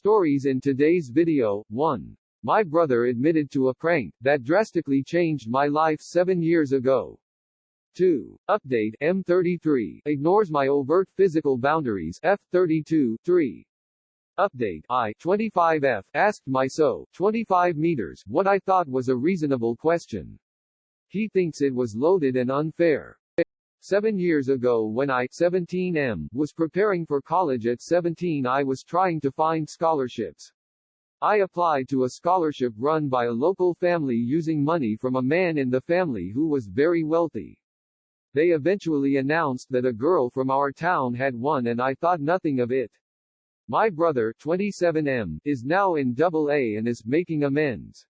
Stories in today's video. 1. My brother admitted to a prank that drastically changed my life 7 years ago. 2. Update. M33 ignores my overt physical boundaries. F32. 3. Update. I-25F asked my so 25 meters what I thought was a reasonable question. He thinks it was loaded and unfair. 7 years ago when I 17M was preparing for college at 17, I was trying to find scholarships. I applied to a scholarship run by a local family using money from a man in the family who was very wealthy. They eventually announced that a girl from our town had won and I thought nothing of it. My brother, 27M, is now in AA and is making amends.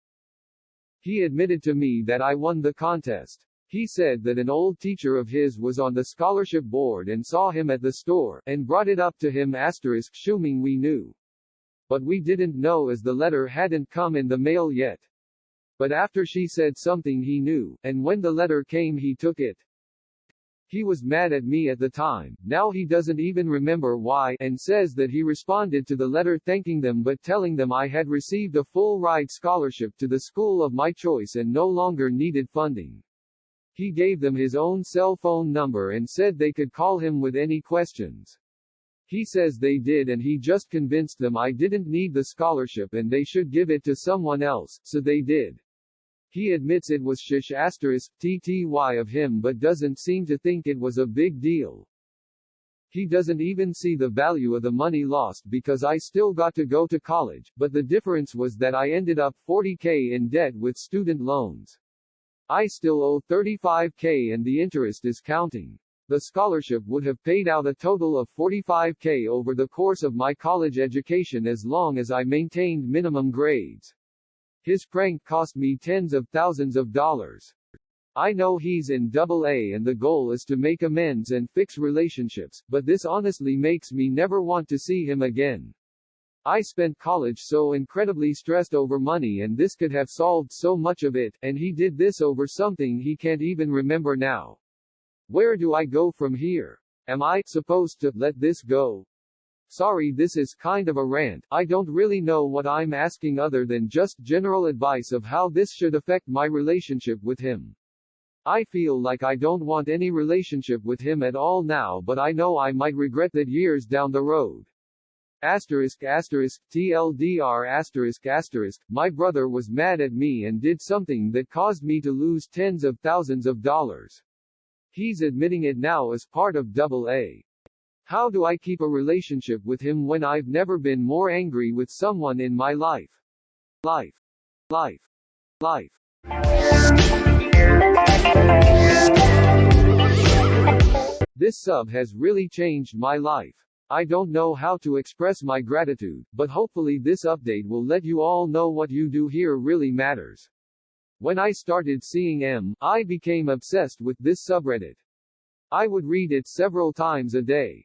He admitted to me that I won the contest. He said that an old teacher of his was on the scholarship board and saw him at the store, and brought it up to him assuming we knew. But we didn't know as the letter hadn't come in the mail yet. But after she said something he knew, and when the letter came he took it. He was mad at me at the time, now he doesn't even remember why, and says that he responded to the letter thanking them but telling them I had received a full-ride scholarship to the school of my choice and no longer needed funding. He gave them his own cell phone number and said they could call him with any questions. He says they did and he just convinced them I didn't need the scholarship and they should give it to someone else, so they did. He admits it was TTY of him but doesn't seem to think it was a big deal. He doesn't even see the value of the money lost because I still got to go to college, but the difference was that I ended up $40K in debt with student loans. I still owe $35K and the interest is counting. The scholarship would have paid out a total of $45K over the course of my college education as long as I maintained minimum grades. His prank cost me tens of thousands of dollars. I know he's in AA and the goal is to make amends and fix relationships, but this honestly makes me never want to see him again. I spent college so incredibly stressed over money and this could have solved so much of it, and he did this over something he can't even remember now. Where do I go from here? Am I supposed to let this go? Sorry, this is kind of a rant. I don't really know what I'm asking other than just general advice of how this should affect my relationship with him. I feel like I don't want any relationship with him at all now, but I know I might regret that years down the road. TLDR****. My brother was mad at me and did something that caused me to lose tens of thousands of dollars. He's admitting it now as part of AA. How do I keep a relationship with him when I've never been more angry with someone in my life? Life. This sub has really changed my life. I don't know how to express my gratitude, but hopefully this update will let you all know what you do here really matters. When I started seeing M, I became obsessed with this subreddit. I would read it several times a day.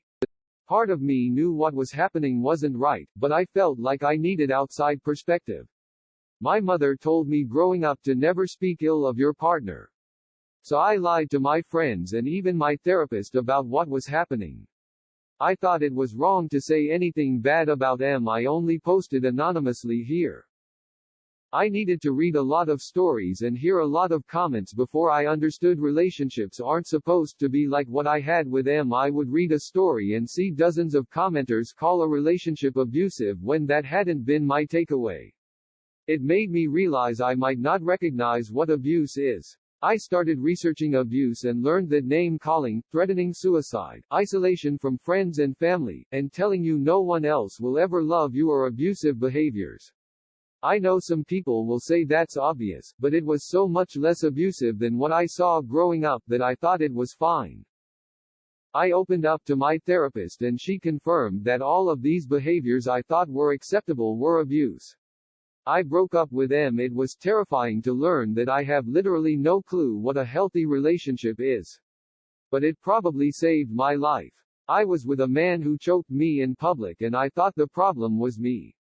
Part of me knew what was happening wasn't right, but I felt like I needed outside perspective. My mother told me growing up to never speak ill of your partner. So I lied to my friends and even my therapist about what was happening. I thought it was wrong to say anything bad about M. I only posted anonymously here. I needed to read a lot of stories and hear a lot of comments before I understood relationships aren't supposed to be like what I had with M. I would read a story and see dozens of commenters call a relationship abusive when that hadn't been my takeaway. It made me realize I might not recognize what abuse is. I started researching abuse and learned that name-calling, threatening suicide, isolation from friends and family, and telling you no one else will ever love you are abusive behaviors. I know some people will say that's obvious, but it was so much less abusive than what I saw growing up that I thought it was fine. I opened up to my therapist and she confirmed that all of these behaviors I thought were acceptable were abuse. I broke up with M. It was terrifying to learn that I have literally no clue what a healthy relationship is. But it probably saved my life. I was with a man who choked me in public and I thought the problem was me.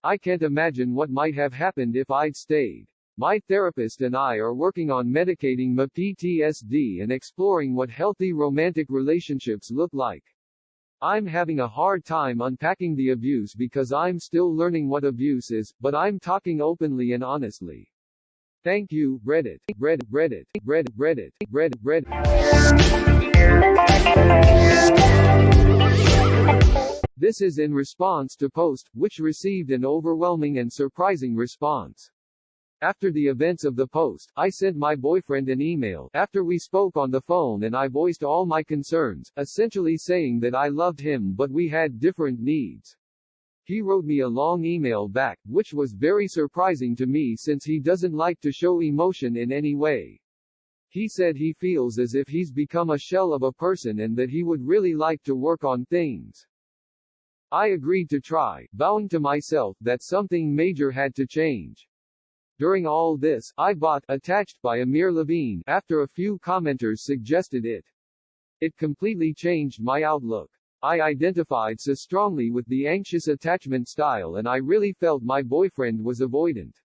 I can't imagine what might have happened if I'd stayed. My therapist and I are working on medicating my PTSD and exploring what healthy romantic relationships look like. I'm having a hard time unpacking the abuse because I'm still learning what abuse is, but I'm talking openly and honestly. Thank you, Reddit. Reddit. This is in response to post, which received an overwhelming and surprising response. After the events of the post, I sent my boyfriend an email, after we spoke on the phone, and I voiced all my concerns, essentially saying that I loved him but we had different needs. He wrote me a long email back, which was very surprising to me since he doesn't like to show emotion in any way. He said he feels as if he's become a shell of a person and that he would really like to work on things. I agreed to try, vowing to myself that something major had to change. During all this, I bought Attached by Amir Levine after a few commenters suggested it. It completely changed my outlook. I identified so strongly with the anxious attachment style and I really felt my boyfriend was avoidant.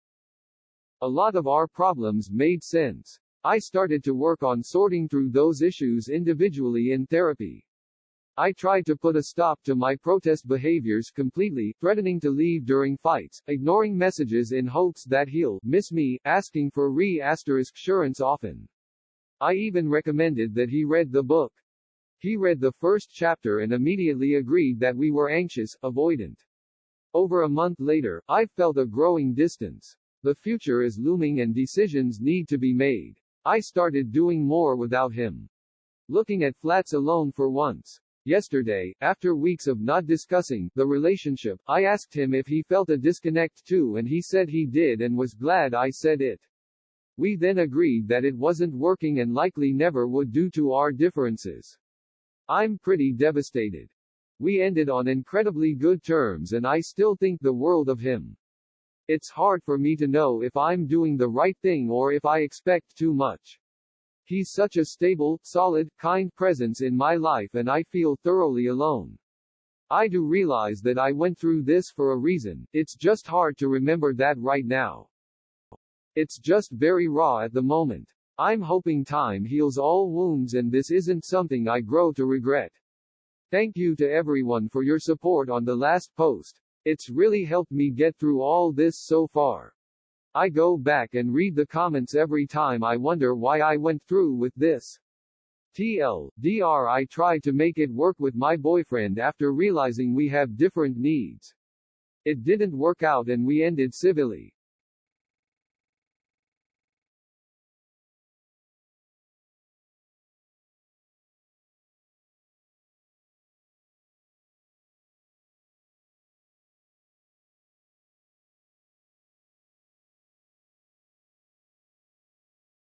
A lot of our problems made sense. I started to work on sorting through those issues individually in therapy. I tried to put a stop to my protest behaviors completely, threatening to leave during fights, ignoring messages in hopes that he'll miss me, asking for reassurance often. I even recommended that he read the book. He read the first chapter and immediately agreed that we were anxious, avoidant. Over a month later, I felt a growing distance. The future is looming and decisions need to be made. I started doing more without him. Looking at flats alone for once. Yesterday, after weeks of not discussing the relationship, I asked him if he felt a disconnect too and he said he did and was glad I said it. We then agreed that it wasn't working and likely never would due to our differences. I'm pretty devastated. We ended on incredibly good terms and I still think the world of him. It's hard for me to know if I'm doing the right thing or if I expect too much. He's such a stable, solid, kind presence in my life and I feel thoroughly alone. I do realize that I went through this for a reason, it's just hard to remember that right now. It's just very raw at the moment. I'm hoping time heals all wounds and this isn't something I grow to regret. Thank you to everyone for your support on the last post. It's really helped me get through all this so far. I go back and read the comments every time I wonder why I went through with this. TLDR, I tried to make it work with my boyfriend after realizing we have different needs. It didn't work out and we ended civilly.